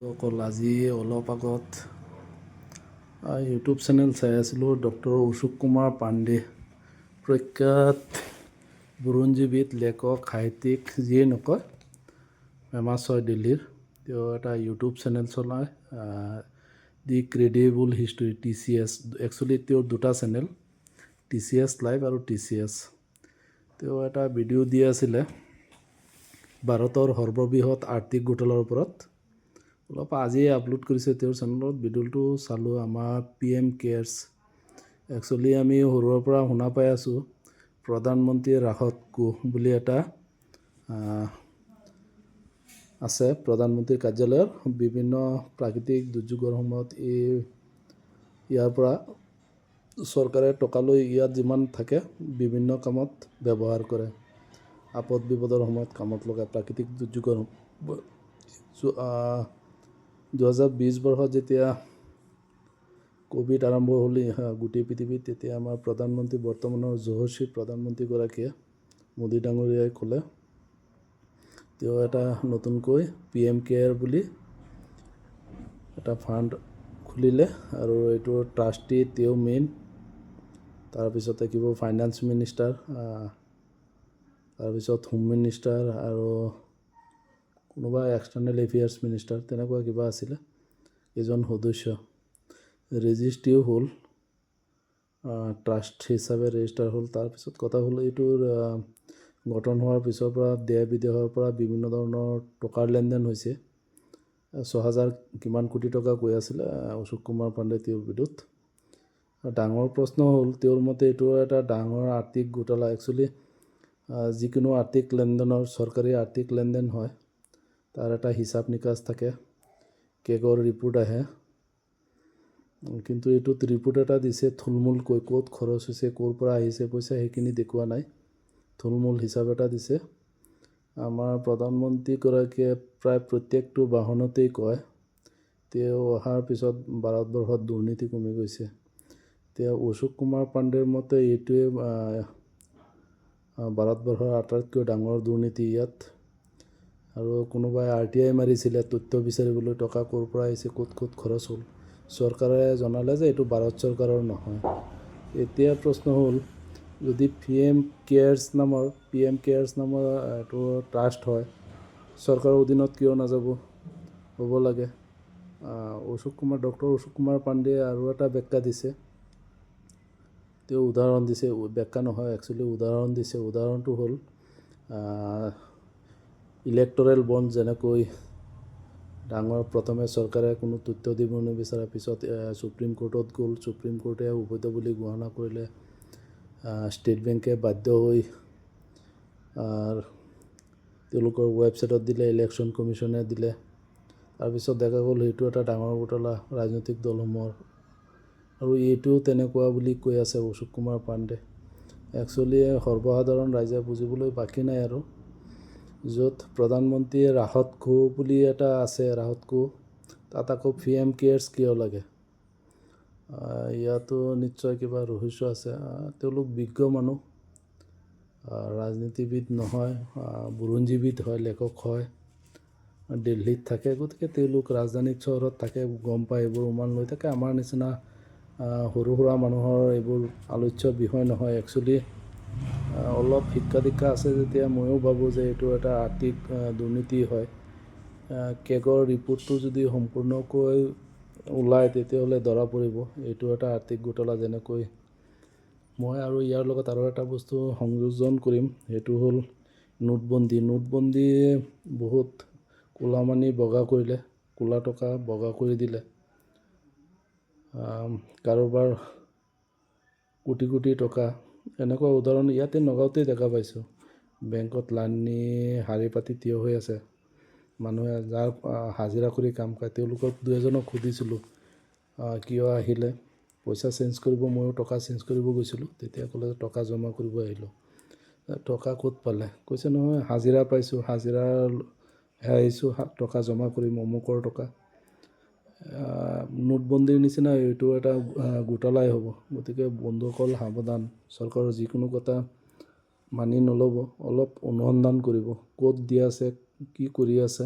অকল আজি অলপ আগত ইউটিউব চেনেল চাই আছিলোঁ। ডক্টৰ অশোক কুমাৰ পাণ্ডে, প্ৰখ্যাত বুৰঞ্জীবিদ, লেখক, সাহিত্যিক, যিয়ে নকয়, ফেমাছ হয় দিল্লীৰ। তেওঁ এটা ইউটিউব চেনেল চলায়, দি ক্ৰেডিবল হিষ্টৰী, TCS। একচুৱেলি তেওঁৰ দুটা চেনেল, TCS লাইভ আৰু TCS। তেওঁ এটা ভিডিঅ' দি আছিলে ভাৰতৰ সৰ্ববৃহৎ আৰ্থিক ঘোটালাৰ ওপৰত। অলপ আজিয়ে আপলোড কৰিছে তেওঁৰ চেনেলত। ভিডিঅ'টো চালোঁ। আমাৰ PM কেয়াৰ্ছ, একচুৱেলি আমি সৰুৰে পৰা শুনা পাই আছোঁ প্ৰধানমন্ত্ৰী ৰাহত কোষ বুলি এটা আছে প্ৰধানমন্ত্ৰীৰ কাৰ্যালয়ৰ। বিভিন্ন প্ৰাকৃতিক দুৰ্যোগৰ সময়ত ইয়াৰ পৰা চৰকাৰে টকা লৈ ইয়াত যিমান থাকে বিভিন্ন কামত ব্যৱহাৰ কৰে। আপদ বিপদৰ সময়ত কামত লগায়। প্ৰাকৃতিক দুৰ্যোগৰ 2020 বৰ্ষত যেতিয়া ক'ভিড আৰম্ভ হ'ল গোটেই পৃথিৱীত, তেতিয়া আমাৰ প্ৰধানমন্ত্ৰী, বৰ্তমানৰ যশস্বী প্ৰধানমন্ত্ৰীগৰাকীয়ে, মোদী ডাঙৰীয়াই ক'লে তেওঁ এটা নতুনকৈ PM কেয়াৰ বুলি এটা ফাণ্ড খুলিলে, আৰু এইটো ট্ৰাষ্টি তেওঁ মেইন। তাৰপিছত থাকিব ফাইনেন্স মিনিষ্টাৰ, তাৰপিছত হোম মিনিষ্টাৰ আৰু কোনোবা এক্সটাৰ্নেল এফেয়াৰ্ছ মিনিষ্টাৰ, তেনেকুৱা কিবা আছিলে এজন সদস্য। ৰেজিষ্ট্ৰিও হ'ল, ট্ৰাষ্ট হিচাপে ৰেজিষ্টাৰ হ'ল। তাৰপিছত কথা হ'ল এইটোৰ গঠন হোৱাৰ পিছৰ পৰা দেশ বিদেশৰ পৰা বিভিন্ন ধৰণৰ টকাৰ লেনদেন হৈছে। 6,000 কিমান কোটি টকা কৈ আছিলে অশোক কুমাৰ পাণ্ডে তেওঁৰ বিৰুদ্ধ। ডাঙৰ প্ৰশ্ন হ'ল, তেওঁৰ মতে এইটো এটা ডাঙৰ আৰ্থিক ঘোটালা। একচুৱেলি যিকোনো আৰ্থিক লেনদেনৰ, চৰকাৰী আৰ্থিক লেনদেন হয়, তাৰ এটা হিচাপ নিকাচ থাকে, কেগৰ ৰিপৰ্ট আহে। কিন্তু এইটোত ৰিপৰ্ট এটা দিছে থুলমূলকৈ, ক'ত খৰচ হৈছে, ক'ৰ পৰা আহিছে পইচা, সেইখিনি দেখুওৱা নাই। থুলমূল হিচাপ এটা দিছে। আমাৰ প্ৰধানমন্ত্ৰীগৰাকীয়ে প্ৰায় প্ৰত্যেকটো ভাষণতেই কয় তেওঁ অহাৰ পিছত ভাৰতবৰ্ষত দুৰ্নীতি কমি গৈছে। তেওঁ অশোক কুমাৰ পাণ্ডেৰ মতে এইটোৱে ভাৰতবৰ্ষৰ আটাইতকৈ ডাঙৰ দুৰ্নীতি ইয়াত। আৰু কোনোবাই RTI মাৰিছিলে তথ্য বিচাৰিবলৈ, টকা ক'ৰ পৰা আহিছে, ক'ত ক'ত খৰচ হ'ল। চৰকাৰে জনালে যে এইটো ভাৰত চৰকাৰৰ নহয়। এতিয়া প্ৰশ্ন হ'ল, যদি PM কেয়াৰ্ছ নামৰ এইটো ট্ৰাষ্ট হয়, চৰকাৰৰ অধীনত কিয় নাযাব, হ'ব লাগে। ডক্টৰ অশোক কুমাৰ পাণ্ডেয়ে আৰু এটা ব্যাখ্যা দিছে। তেওঁ উদাহৰণ দিছে, ব্যাখ্যা নহয় একচুৱেলি উদাহৰণ দিছে। উদাহৰণটো হ'ল ইলেক্টৰেল বণ্ড। যেনেকৈ ডাঙৰ প্ৰথমে চৰকাৰে কোনো তথ্য দিব নিবিচাৰে, পিছত সুপ্ৰিম কোৰ্টত গ'ল, সুপ্ৰিম কোৰ্টে অবৈধ বুলি ঘোষণা কৰিলে, ষ্টেট বেংকে বাধ্য হৈ তেওঁলোকৰ ৱেবছাইটত দিলে, ইলেকশ্যন কমিশ্যনে দিলে। তাৰপিছত দেখা গ'ল সেইটো এটা ডাঙৰ ঘোটালা ৰাজনৈতিক দলসমূহৰ। আৰু এইটোও তেনেকুৱা বুলি কৈ আছে অশোক কুমাৰ পাণ্ডে। একচুৱেলি সৰ্বসাধাৰণ ৰাইজে বুজিবলৈ বাকী নাই আৰু। য'ত প্ৰধানমন্ত্ৰীয়ে ৰাহত কোষ বুলি এটা আছে, ৰাহত কোষ, তাত আকৌ PM কেয়াৰ্ছ কিয় লাগে? ইয়াতো নিশ্চয় কিবা ৰহস্য আছে। তেওঁলোক বিজ্ঞ মানুহ, ৰাজনীতিবিদ নহয়, বুৰঞ্জীবিদ হয়, লেখক হয়, দিল্লীত থাকে। গতিকে তেওঁলোক ৰাজধানী চহৰত থাকে, গম পায়, এইবোৰ উমান লৈ থাকে। আমাৰ নিচিনা সৰু সুৰা মানুহৰ এইবোৰ আলোচ্য বিষয় নহয়। একচুৱেলি অলপ শিক্ষা দীক্ষা আছে যেতিয়া ময়ো ভাবোঁ যে এইটো এটা আৰ্থিক দুৰ্নীতি হয়। কেগৰ ৰিপৰ্টটো যদি সম্পূৰ্ণকৈ ওলায় তেতিয়াহ'লে ধৰা পৰিব এইটো এটা আৰ্থিক ঘোটালা। যেনেকৈ মই আৰু ইয়াৰ লগত আৰু এটা বস্তু সংযোজন কৰিম, সেইটো হ'ল নোটবন্দীয়ে বহুত ক'লা মানি বগা কৰিলে, ক'লা টকা বগা কৰি দিলে। কাৰোবাৰ কোটি কোটি টকা, এনেকুৱা উদাহৰণ ইয়াতে নগাঁৱতে দেখা পাইছোঁ। বেংকত লাইন নি শাৰী পাতি থিয় হৈ আছে মানুহে, যাৰ হাজিৰা কৰি কাম কৰে। তেওঁলোকক 2-এজনক সুধিছিলোঁ কিয় আহিলে, পইচা চেঞ্জ কৰিব। ময়ো টকা চেঞ্জ কৰিব গৈছিলোঁ, তেতিয়া ক'লে টকা জমা কৰিব আহিলোঁ। টকা ক'ত পালে? কৈছে নহয় হাজিৰা পাইছোঁ, হাজিৰাহে আহিছোঁ, টকা জমা কৰিম, অমুকৰ টকা। নোটবন্দীৰ নিচিনা এইটো এটা ঘোটালাই হ'ব। গতিকে বন্ধুসকল সাৱধান, চৰকাৰৰ যিকোনো কথা মানি নল'ব, অলপ অনুসন্ধান কৰিব, ক'ত দিয়া আছে, কি কৰি আছে।